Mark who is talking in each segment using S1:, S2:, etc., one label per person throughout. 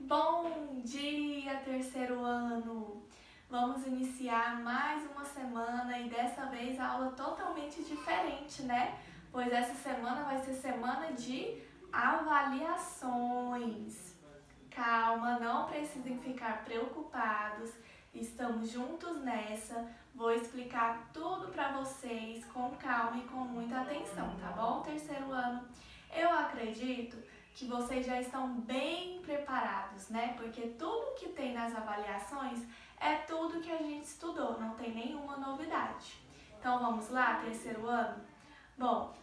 S1: Bom dia, terceiro ano! Vamos iniciar mais uma semana e dessa vez a aula totalmente diferente, né? Pois essa semana vai ser semana de avaliações. Calma, não precisem ficar preocupados, estamos juntos nessa. Vou explicar tudo para vocês com calma e com muita atenção, tá bom, terceiro ano? Eu acredito que vocês já estão bem preparados, né? Porque tudo que tem nas avaliações é tudo que a gente estudou, não tem nenhuma novidade. Então vamos lá, terceiro ano? Bom,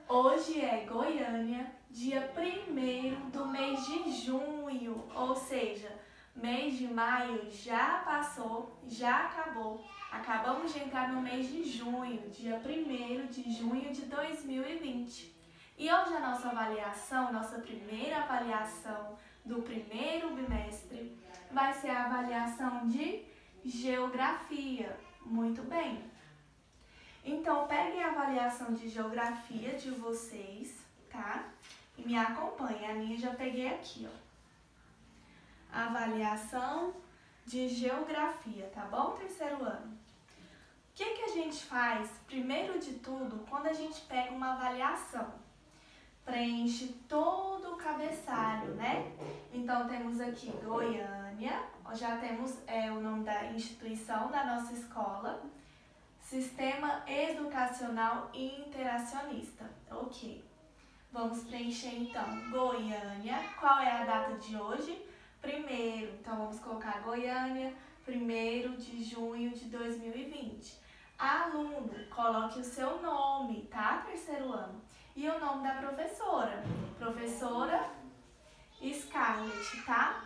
S1: hoje é Goiânia, dia 1º do mês de junho, ou seja, mês de maio já passou, já acabou. Acabamos de entrar no mês de junho, dia 1º de junho de 2020. E hoje a nossa avaliação, nossa primeira avaliação do primeiro bimestre, vai ser a avaliação de geografia. Muito bem. Então, peguem a avaliação de geografia de vocês, tá? E me acompanhem. A minha já peguei aqui, ó. Avaliação de geografia, tá bom, terceiro ano? O que a gente faz, primeiro de tudo, quando a gente pega uma avaliação? Preenche todo o cabeçalho, né? Então, temos aqui Goiânia, já temos o nome da instituição da nossa escola, Sistema Educacional Interacionista, ok. Vamos preencher então Goiânia, qual é a data de hoje? 1º, então vamos colocar Goiânia, 1º de junho de 2020. Aluno, coloque o seu nome, tá? Terceiro ano. E o nome da professora, professora Scarlett, tá?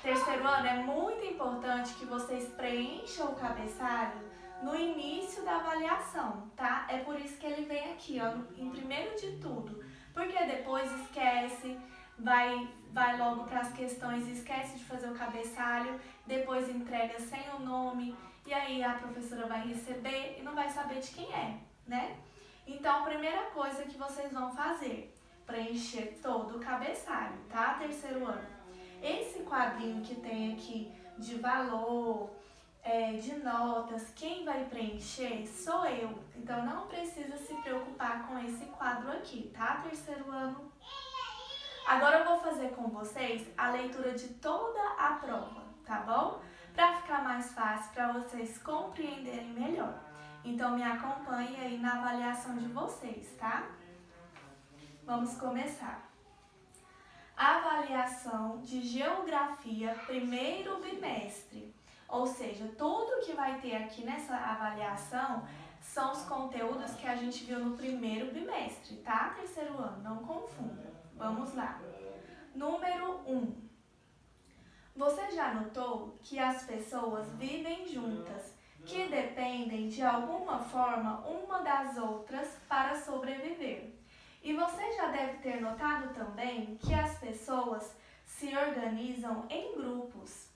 S1: Terceiro ano, é muito importante que vocês preencham o cabeçalho no início da avaliação, tá? É por isso que ele vem aqui, ó, em primeiro de tudo, porque depois esquece, vai logo para as questões, esquece de fazer o cabeçalho, depois entrega sem o nome, e aí a professora vai receber e não vai saber de quem é, né? Então, a primeira coisa que vocês vão fazer, preencher todo o cabeçalho, tá? Terceiro ano. Esse quadrinho que tem aqui de valor, de notas, quem vai preencher sou eu. Então, não precisa se preocupar com esse quadro aqui, tá? Terceiro ano. Agora eu vou fazer com vocês a leitura de toda a prova, tá bom? Para ficar mais fácil, para vocês compreenderem melhor. Então, me acompanhe aí na avaliação de vocês, tá? Vamos começar. Avaliação de geografia, primeiro bimestre. Ou seja, tudo que vai ter aqui nessa avaliação são os conteúdos que a gente viu no primeiro bimestre, tá? Terceiro ano, não confunda. Vamos lá. Número 1. Você já notou que as pessoas vivem juntas, que dependem de alguma forma uma das outras para sobreviver. E você já deve ter notado também que as pessoas se organizam em grupos.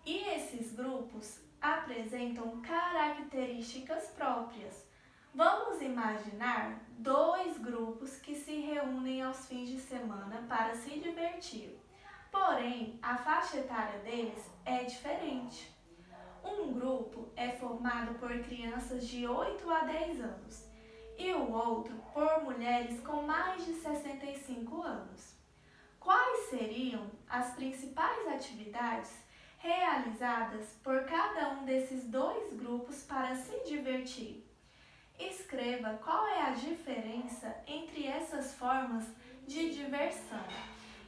S1: E esses grupos apresentam características próprias. Vamos imaginar 2 grupos que se reúnem aos fins de semana para se divertir. Porém, a faixa etária deles é diferente. Um grupo é formado por crianças de 8 a 10 anos e o outro por mulheres com mais de 65 anos. Quais seriam as principais atividades realizadas por cada um desses 2 grupos para se divertir? Escreva qual é a diferença entre essas formas de diversão.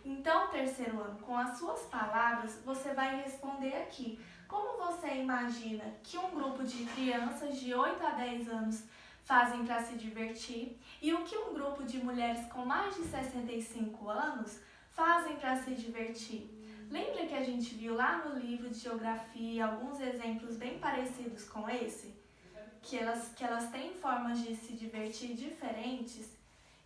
S1: Então, terceiro ano, com as suas palavras, você vai responder aqui. Como você imagina que um grupo de crianças de 8 a 10 anos fazem para se divertir e o que um grupo de mulheres com mais de 65 anos fazem para se divertir? Lembra que a gente viu lá no livro de geografia alguns exemplos bem parecidos com esse? Que elas têm formas de se divertir diferentes?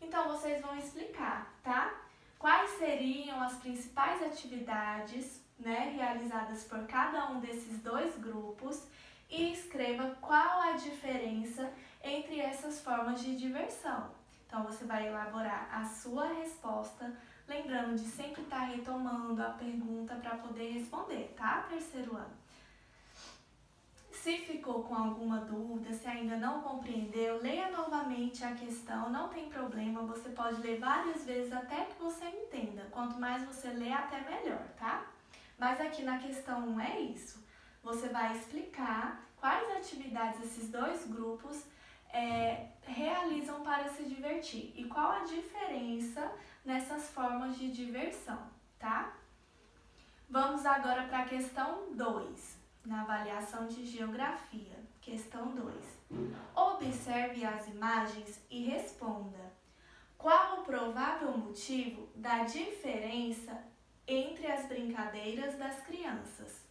S1: Então, vocês vão explicar, tá? Quais seriam as principais atividades, né, realizadas por cada um desses 2 grupos e escreva qual a diferença entre essas formas de diversão. Então, você vai elaborar a sua resposta Lembrando de sempre estar retomando a pergunta para poder responder, tá? Terceiro ano. Se ficou com alguma dúvida, se ainda não compreendeu, leia novamente a questão, não tem problema, você pode ler várias vezes até que você entenda. Quanto mais você lê, até melhor, tá? Mas aqui na questão 1 é isso. Você vai explicar quais atividades esses dois grupos realizam para se divertir e qual a diferença nessas formas de diversão, tá? Vamos agora para a questão 2. Na avaliação de geografia, questão 2. Observe as imagens e responda. Qual o provável motivo da diferença entre as brincadeiras das crianças?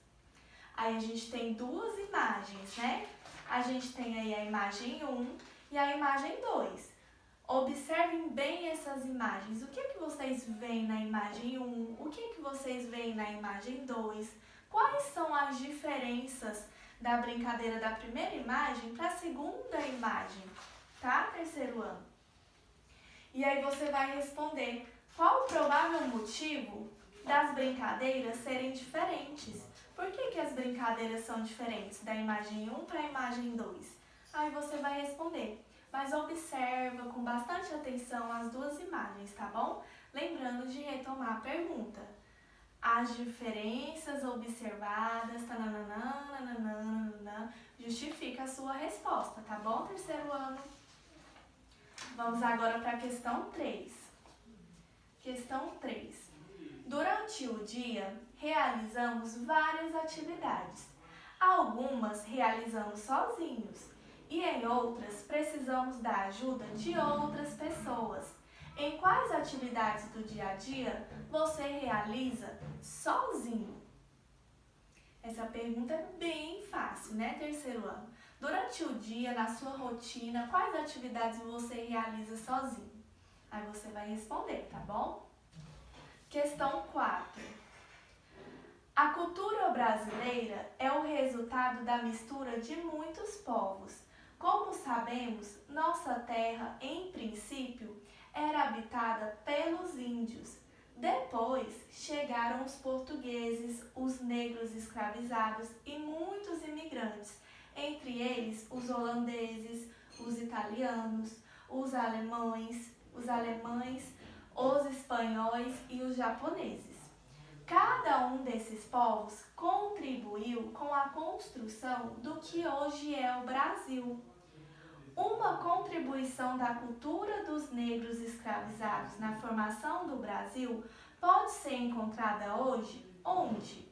S1: Aí a gente tem duas imagens, né? A gente tem aí a imagem 1 e a imagem 2. Observem bem essas imagens. O que vocês veem na imagem 1? O que vocês veem na imagem 2? Quais são as diferenças da brincadeira da primeira imagem para a segunda imagem, tá? Terceiro ano. E aí você vai responder qual o provável motivo das brincadeiras serem diferentes. Por que as brincadeiras são diferentes da imagem 1 para a imagem 2? Aí você vai responder, mas observa com bastante atenção as duas imagens, tá bom? Lembrando de retomar a pergunta. As diferenças observadas, justifica a sua resposta, tá bom, terceiro ano? Vamos agora para a questão 3. Questão 3. Durante o dia, realizamos várias atividades. Algumas realizamos sozinhos e em outras precisamos da ajuda de outras pessoas. Em quais atividades do dia a dia você realiza sozinho? Essa pergunta é bem fácil, né, terceiro ano? Durante o dia, na sua rotina, quais atividades você realiza sozinho? Aí você vai responder, tá bom? Questão 4. A cultura brasileira é o resultado da mistura de muitos povos. Como sabemos, nossa terra, em princípio, era habitada pelos índios. Depois chegaram os portugueses, os negros escravizados e muitos imigrantes, entre eles os holandeses, os italianos, os alemães, os espanhóis e os japoneses. Cada um desses povos contribuiu com a construção do que hoje é o Brasil. Uma contribuição da cultura dos negros escravizados na formação do Brasil pode ser encontrada hoje onde?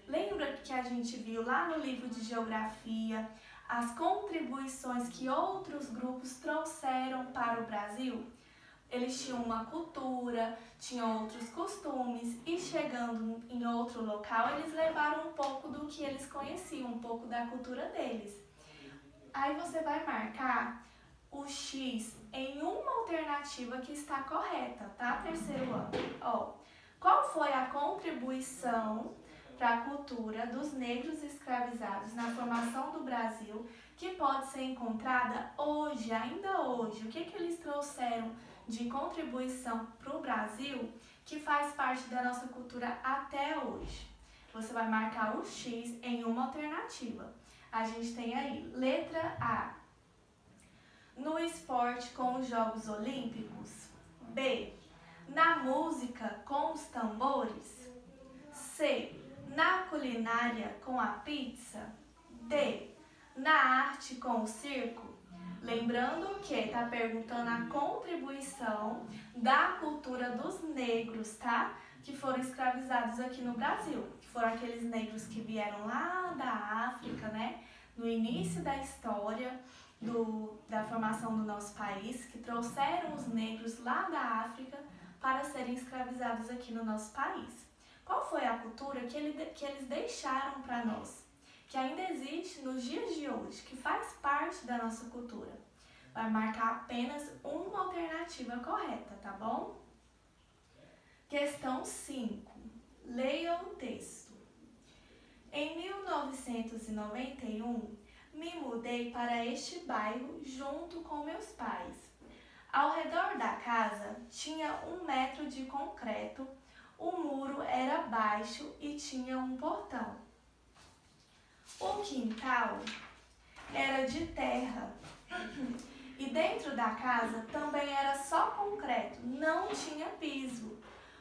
S1: Lembra que a gente viu lá no livro de geografia as contribuições que outros grupos trouxeram para o Brasil? Eles tinham uma cultura, tinham outros costumes e chegando em outro local eles levaram um pouco do que eles conheciam, um pouco da cultura deles. Aí você vai marcar o X em uma alternativa que está correta, tá? Terceiro ano. Ó, qual foi a contribuição para a cultura dos negros escravizados na formação do Brasil que pode ser encontrada hoje, ainda hoje? O que eles trouxeram de contribuição para o Brasil que faz parte da nossa cultura até hoje? Você vai marcar o X em uma alternativa. A gente tem aí, letra A, no esporte com os Jogos Olímpicos. B, na música com os tambores. C, na culinária com a pizza. D, na arte com o circo. Lembrando que está perguntando a contribuição da cultura dos negros, tá? Que foram escravizados aqui no Brasil, que foram aqueles negros que vieram lá da África, né? No início da história da formação do nosso país, que trouxeram os negros lá da África para serem escravizados aqui no nosso país. Qual foi a cultura que eles deixaram para nós? Que ainda existe nos dias de hoje, que faz parte da nossa cultura. Vai marcar apenas uma alternativa correta, tá bom? Questão 5. Leia o texto. Em 1991, me mudei para este bairro junto com meus pais. Ao redor da casa tinha 1 metro de concreto, o muro era baixo e tinha um portão. O quintal era de terra e dentro da casa também era só concreto, não tinha piso.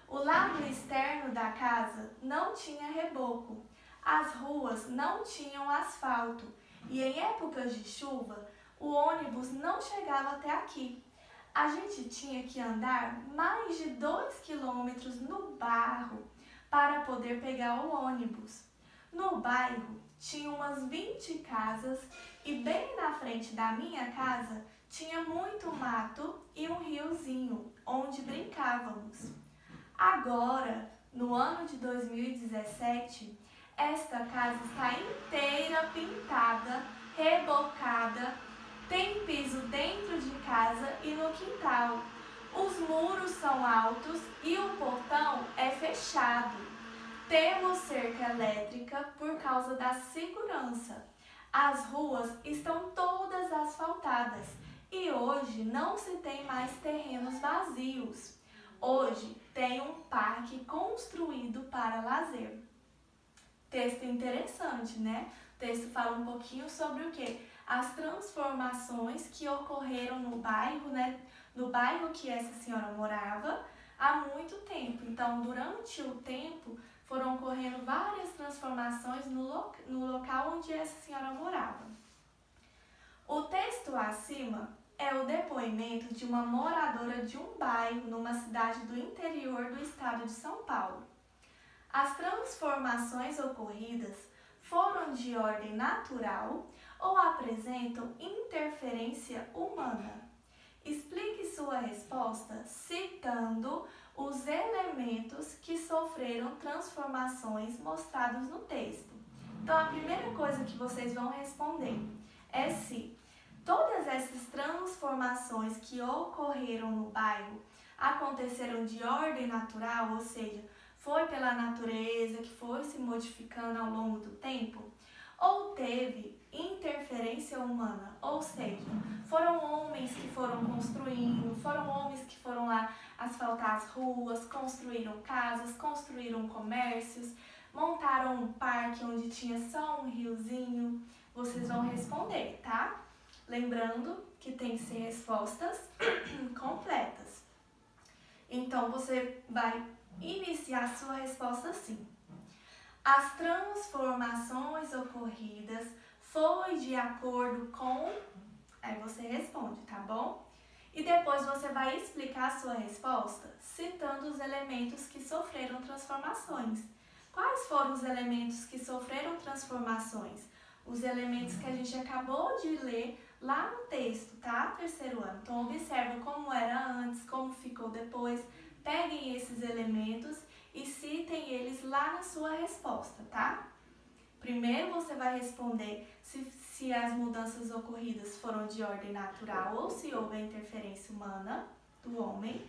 S1: O lado externo da casa não tinha reboco, as ruas não tinham asfalto e em épocas de chuva o ônibus não chegava até aqui. A gente tinha que andar mais de 2 quilômetros no barro para poder pegar o ônibus. No bairro tinha umas 20 casas e bem na frente da minha casa tinha muito mato e um riozinho onde brincávamos. Agora, no ano de 2017, esta casa está inteira pintada, rebocada, tem piso dentro de casa e no quintal. Os muros são altos e o portão é fechado. Temos cerca elétrica por causa da segurança. As ruas estão todas asfaltadas e hoje não se tem mais terrenos vazios. Hoje tem um parque construído para lazer. Texto interessante, né? O texto fala um pouquinho sobre o quê? As transformações que ocorreram no bairro, né? No bairro que essa senhora morava há muito tempo. Então, durante o tempo, foram ocorrendo várias transformações no local onde essa senhora morava. O texto acima é o depoimento de uma moradora de um bairro numa cidade do interior do estado de São Paulo. As transformações ocorridas foram de ordem natural ou apresentam interferência humana. Explique sua resposta citando os elementos que sofreram transformações mostrados no texto. Então, a primeira coisa que vocês vão responder é se todas essas transformações que ocorreram no bairro aconteceram de ordem natural, ou seja, foi pela natureza que foi se modificando ao longo do tempo, ou teve interferência humana, ou seja, foram homens que foram construindo, foram homens que foram lá asfaltar as ruas, construíram casas, construíram comércios, montaram um parque onde tinha só um riozinho. Vocês vão responder, tá? Lembrando que tem que ser respostas completas. Então, você vai iniciar sua resposta assim. As transformações ocorridas foi de acordo com... Aí você responde, tá bom? E depois você vai explicar a sua resposta citando os elementos que sofreram transformações. Quais foram os elementos que sofreram transformações? Os elementos que a gente acabou de ler lá no texto, tá? Terceiro ano. Então, observa como era antes, como ficou depois. Peguem esses elementos e citem eles lá na sua resposta, tá? Primeiro você vai responder se as mudanças ocorridas foram de ordem natural ou se houve a interferência humana do homem.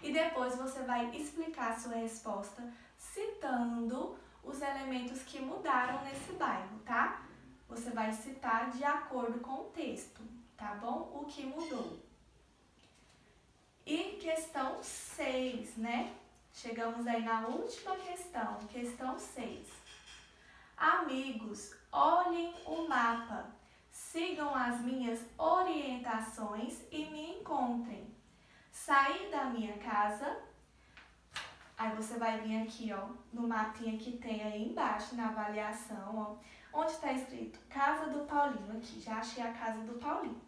S1: E depois você vai explicar a sua resposta citando os elementos que mudaram nesse bairro, tá? Você vai citar de acordo com o texto, tá bom? O que mudou. E questão 6, né? Chegamos aí na última questão 6. Amigos, olhem o mapa, sigam as minhas orientações e me encontrem. Saí da minha casa, aí você vai vir aqui, ó, no mapinha que tem aí embaixo, na avaliação, ó, onde está escrito Casa do Paulinho, aqui, já achei a casa do Paulinho.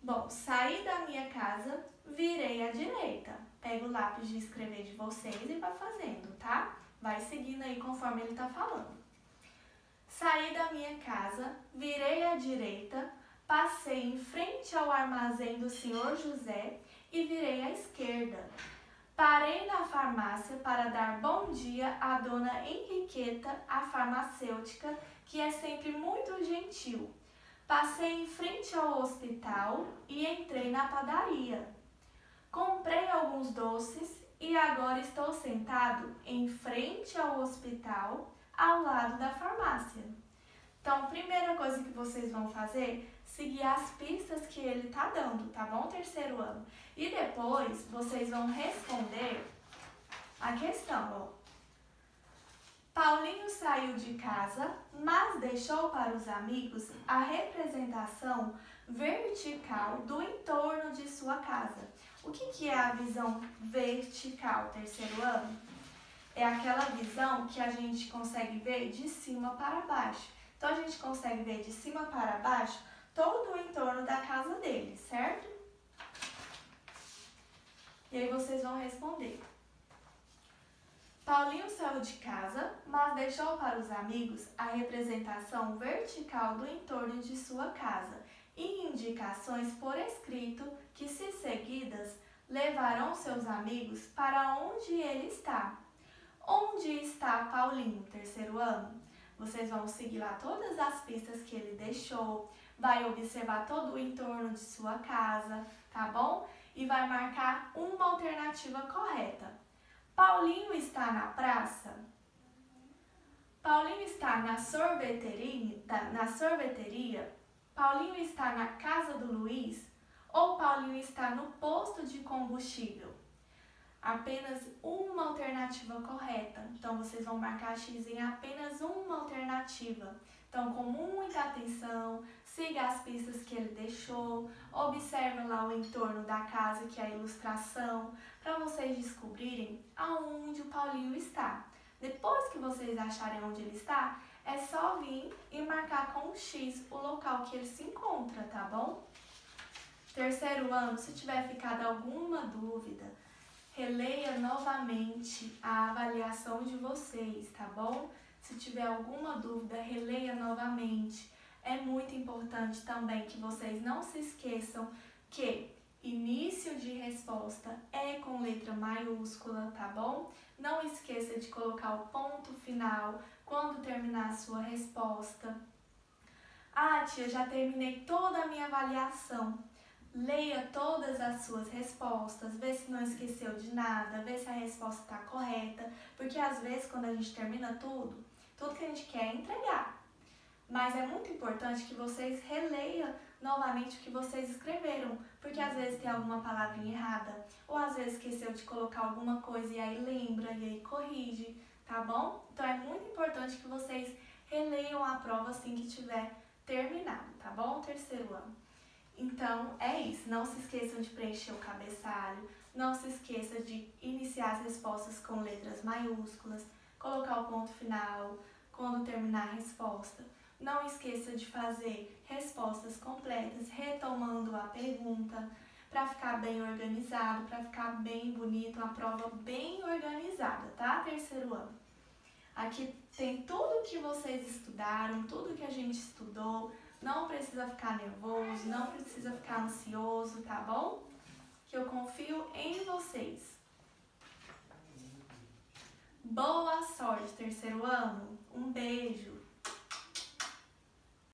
S1: Bom, saí da minha casa, virei à direita. Pega o lápis de escrever de vocês e vai fazendo, tá? Vai seguindo aí conforme ele tá falando. Saí da minha casa, virei à direita, passei em frente ao armazém do senhor José e virei à esquerda. Parei na farmácia para dar bom dia à dona Henriqueta, a farmacêutica, que é sempre muito gentil. Passei em frente ao hospital e entrei na padaria. Comprei alguns doces e agora estou sentado em frente ao hospital, ao lado da farmácia. Então, primeira coisa que vocês vão fazer, seguir as pistas que ele tá dando, tá bom, terceiro ano? E depois, vocês vão responder a questão, ó. Paulinho saiu de casa, mas deixou para os amigos a representação vertical do entorno de sua casa. O que é a visão vertical, terceiro ano? É aquela visão que a gente consegue ver de cima para baixo. Então, a gente consegue ver de cima para baixo todo o entorno da casa dele, certo? E aí vocês vão responder. Paulinho saiu de casa, mas deixou para os amigos a representação vertical do entorno de sua casa e indicações por escrito que, se seguidas, levarão seus amigos para onde ele está. Onde está Paulinho, terceiro ano? Vocês vão seguir lá todas as pistas que ele deixou, vai observar todo o entorno de sua casa, tá bom? E vai marcar uma alternativa correta. Paulinho está na praça? Paulinho está na sorveteria? Paulinho está na casa do Luiz? Ou Paulinho está no posto de combustível? Apenas uma alternativa correta. Então, vocês vão marcar X em apenas uma alternativa. Então, com muita atenção, siga as pistas que ele deixou, observe lá o entorno da casa, que é a ilustração, para vocês descobrirem aonde o Paulinho está. Depois que vocês acharem onde ele está, é só vir e marcar com um X o local que ele se encontra, tá bom? Terceiro ano, se tiver ficado alguma dúvida, releia novamente a avaliação de vocês, tá bom? Se tiver alguma dúvida, releia novamente. É muito importante também que vocês não se esqueçam que início de resposta é com letra maiúscula, tá bom? Não esqueça de colocar o ponto final quando terminar a sua resposta. Ah, tia, já terminei toda a minha avaliação. Leia todas as suas respostas, vê se não esqueceu de nada, vê se a resposta está correta, porque às vezes quando a gente termina tudo que a gente quer é entregar. Mas é muito importante que vocês releiam novamente o que vocês escreveram, porque às vezes tem alguma palavrinha errada, ou às vezes esqueceu de colocar alguma coisa e aí lembra e aí corrige, tá bom? Então é muito importante que vocês releiam a prova assim que tiver terminado, tá bom? Terceiro ano. Então, é isso. Não se esqueçam de preencher o cabeçalho, não se esqueça de iniciar as respostas com letras maiúsculas, colocar o ponto final quando terminar a resposta. Não esqueça de fazer respostas completas, retomando a pergunta, para ficar bem organizado, para ficar bem bonito, uma prova bem organizada, tá? Terceiro ano. Aqui tem tudo que vocês estudaram, tudo que a gente estudou. Não precisa ficar nervoso, não precisa ficar ansioso, tá bom? Que eu confio em vocês. Boa sorte, terceiro ano. Um beijo.